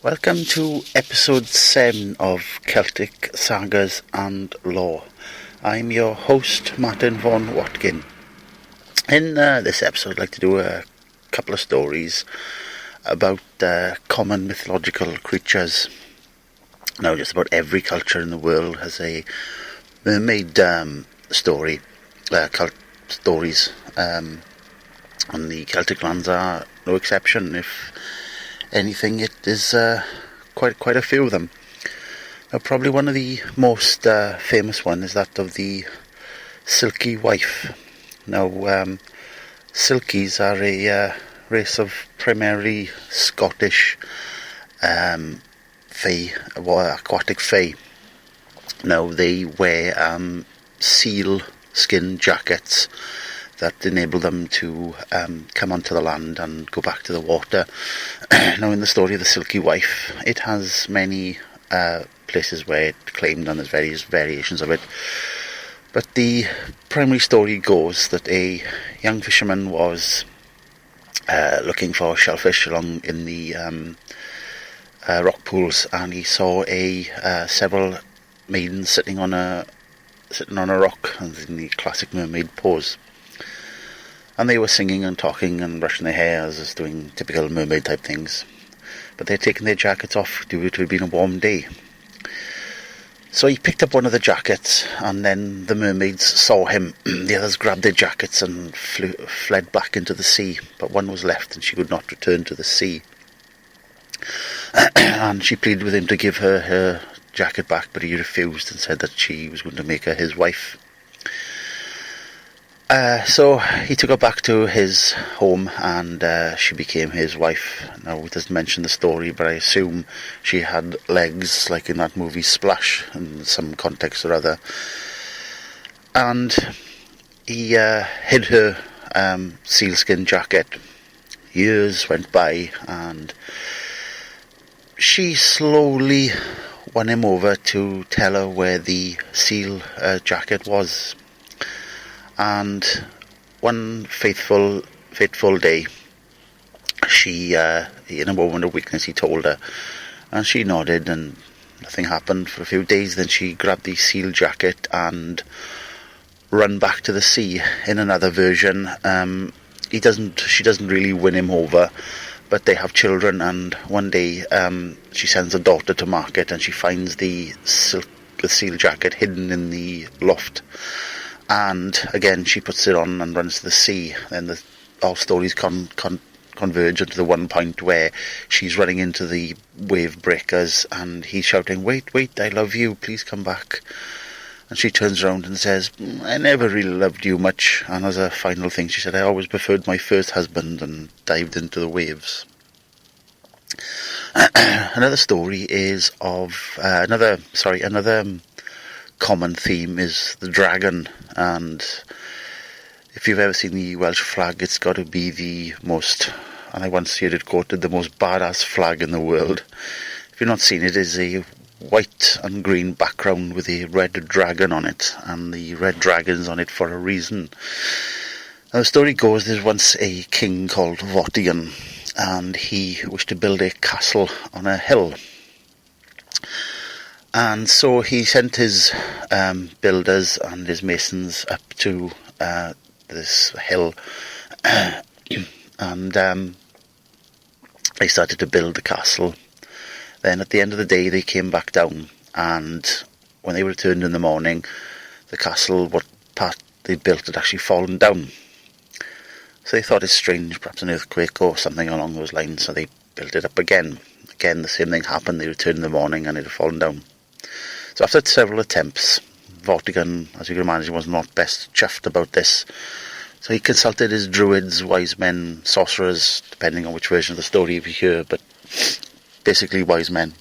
Welcome to episode 7 of Celtic Sagas and Lore. I'm your host, Martin Von Watkin. In this episode, I'd like to do a couple of stories about common mythological creatures. Now, just about every culture in the world has a mermaid stories. And the Celtic lands are no exception. If anything, it is quite a few of them. Now, probably one of the most famous one is that of the Silky Wife. Now, Silkies are a race of primarily Scottish fae, aquatic fae. Now, they wear seal skin jackets that enable them to come onto the land and go back to the water. Now, in the story of the Silky Wife, it has many places where it claimed, and there's various variations of it. But the primary story goes that a young fisherman was looking for shellfish along in the rock pools, and he saw several maidens sitting on a rock, in the classic mermaid pose. And they were singing and talking and brushing their hair, as doing typical mermaid type things. But they had taken their jackets off due to it had been a warm day. So he picked up one of the jackets, and then the mermaids saw him. The others grabbed their jackets and fled back into the sea. But one was left, and she could not return to the sea. And she pleaded with him to give her jacket back, but he refused and said that she was going to make her his wife. So he took her back to his home, and she became his wife. Now, it doesn't mention the story, but I assume she had legs, like in that movie Splash, in some context or other. And he hid her sealskin jacket. Years went by, and she slowly won him over to tell her where the seal jacket was. And one fateful day, she, in a moment of weakness, he told her, and she nodded, and nothing happened for a few days. Then she grabbed the seal jacket and ran back to the sea. In another version, she doesn't really win him over, but they have children. And one day, she sends her daughter to market, and she finds the seal jacket hidden in the loft. And again, she puts it on and runs to the sea. Then all stories converge into the one point where she's running into the wave breakers, and he's shouting, "Wait, I love you, please come back." And she turns around and says, "I never really loved you much." And as a final thing, she said, "I always preferred my first husband," and dived into the waves. Another story is of another common theme is the dragon. And if you've ever seen the Welsh flag, it's got to be the most, and I once heard it quoted, the most badass flag in the world. If you've not seen it, it is a white and green background with a red dragon on it, and the red dragon's on it for a reason. Now, the story goes, there's once a king called Vortigern, and he wished to build a castle on a hill. And so he sent his builders and his masons up to this hill, and they started to build the castle. Then at the end of the day, they came back down, and when they returned in the morning, the castle, what part they built, had actually fallen down. So they thought it's strange, perhaps an earthquake or something along those lines, so they built it up again. Again, the same thing happened. They returned in the morning, and it had fallen down. So after several attempts, Vortigern, as you can imagine, was not best chuffed about this. So he consulted his druids, wise men, sorcerers, depending on which version of the story you hear, but basically wise men.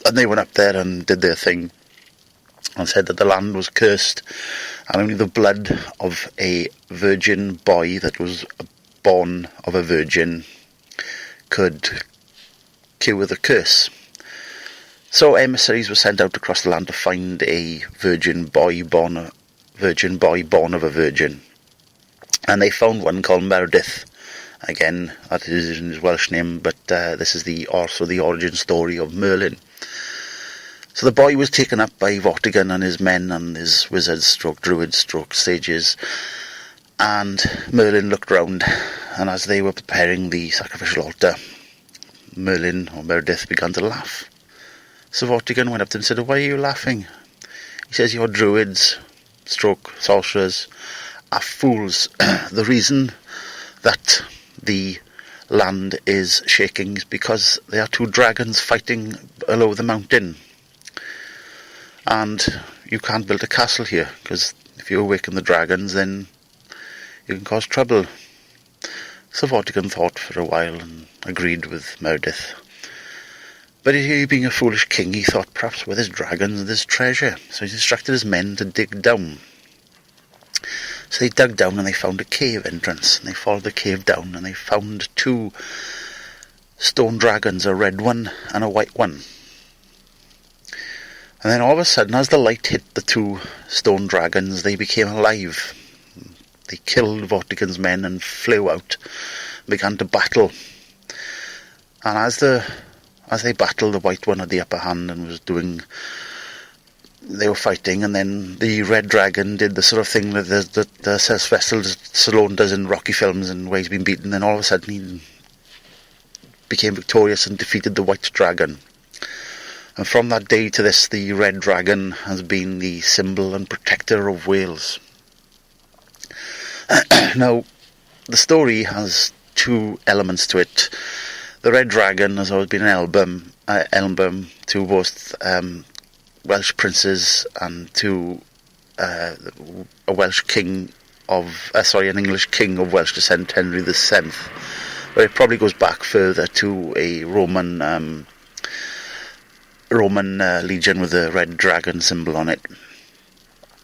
And they went up there and did their thing, and said that the land was cursed, and only the blood of a virgin boy that was born of a virgin could cure the curse. So emissaries were sent out across the land to find a virgin boy born of a virgin. And they found one called Meredith, Again, that is in his Welsh name, but this is also the origin story of Merlin. So the boy was taken up by Vortigern and his men and his wizards, stroke druids, stroke sages, and Merlin looked round, and as they were preparing the sacrificial altar, Merlin, or Meredith, began to laugh. So Vortigern went up to him and said, "Why are you laughing?" He says, "Your druids, stroke sorcerers, are fools. The reason that the land is shaking is because there are two dragons fighting below the mountain. And you can't build a castle here, because if you awaken the dragons, then you can cause trouble." So Vortigern thought for a while and agreed with Meredith. But he, being a foolish king, he thought perhaps where there's dragons there's treasure. So he instructed his men to dig down. So they dug down and they found a cave entrance, and they followed the cave down and they found two stone dragons, a red one and a white one. And then all of a sudden, as the light hit the two stone dragons, they became alive. They killed Vortigern's men and flew out and began to battle. And as they battled, the white one had the upper hand and they were fighting, and then the red dragon did the sort of thing that Sylvester Stallone does in Rocky films, and where he's been beaten, and all of a sudden he became victorious and defeated the white dragon. And from that day to this, the red dragon has been the symbol and protector of Wales. Now, the story has two elements to it. The red dragon has always been an emblem to both Welsh princes and to a Welsh king an English king of Welsh descent, Henry VII. But it probably goes back further to a Roman legion with a red dragon symbol on it.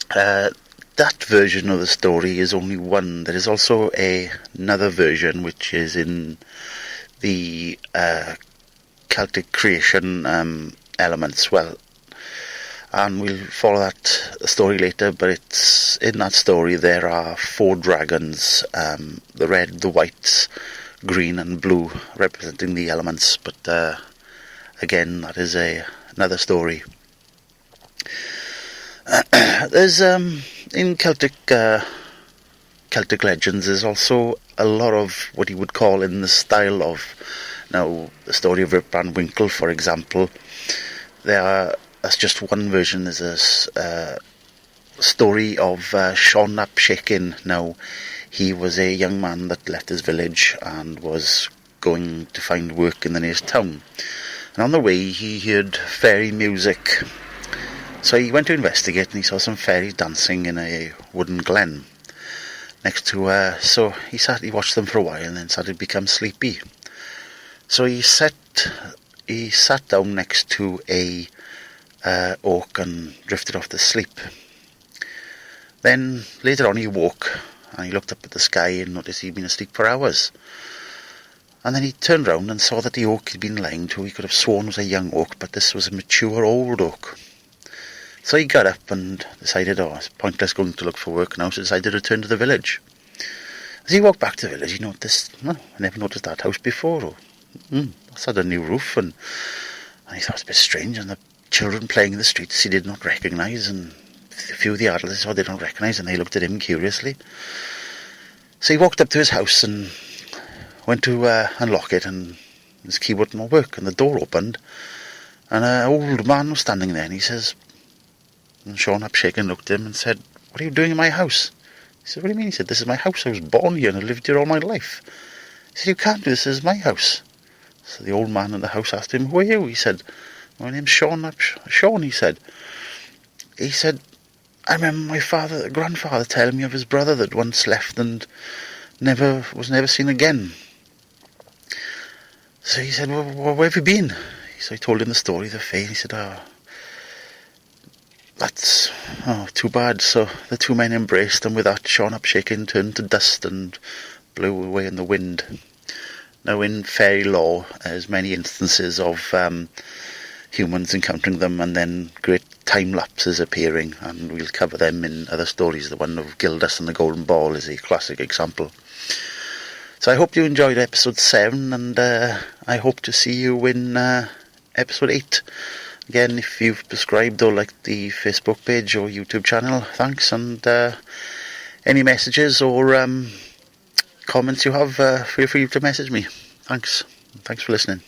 That version of the story is only one. There is also another version which is in the Celtic creation elements. Well, and we'll follow that story later, but it's in that story there are four dragons, the red, the white, green and blue, representing the elements, but again, that is another story. There's in Celtic legends, there's also a lot of what you would call in the style of, now, the story of Rip Van Winkle, for example. That's just one version. There's a story of Sean Napshakin. Now, he was a young man that left his village and was going to find work in the nearest town. And on the way, he heard fairy music. So he went to investigate, and he saw some fairies dancing in a wooden glen next to so he watched them for a while and then started to become sleepy. So he sat down next to a oak and drifted off to sleep. Then later on he woke and he looked up at the sky and noticed he'd been asleep for hours. And then he turned round and saw that the oak he'd been lying to, he could have sworn was a young oak, but this was a mature old oak. So he got up and decided, it's pointless going to look for work now, so decided to return to the village. As he walked back to the village, he noticed, I never noticed that house before. That's had a new roof, and he thought it's a bit strange, and the children playing in the streets he did not recognise, and a few of the adults they did not recognise, and they looked at him curiously. So he walked up to his house and went to unlock it, and his key wouldn't work, and the door opened, and an old man was standing there, and he says, and Sean Napshakin looked at him and said, "What are you doing in my house?" He said, "What do you mean?" He said, "This is my house. I was born here and I've lived here all my life." He said, "You can't do this. This is my house." So the old man in the house asked him, "Who are you?" He said, "My name's Sean." Sean, he said. He said, "I remember my grandfather telling me of his brother that once left and was never seen again." So he said, "Well, where have you been?" So he told him the story of the fae. He said, "That's too bad." So the two men embraced, and with that Sean Napshakin turned to dust and blew away in the wind. Now, in fairy lore, there's many instances of humans encountering them and then great time lapses appearing, and we'll cover them in other stories. The one of Gildas and the Golden Ball is a classic example. So I hope you enjoyed episode 7, and I hope to see you in episode 8. Again, if you've subscribed or liked the Facebook page or YouTube channel, thanks, and any messages or comments you have, feel free to message me. Thanks for listening.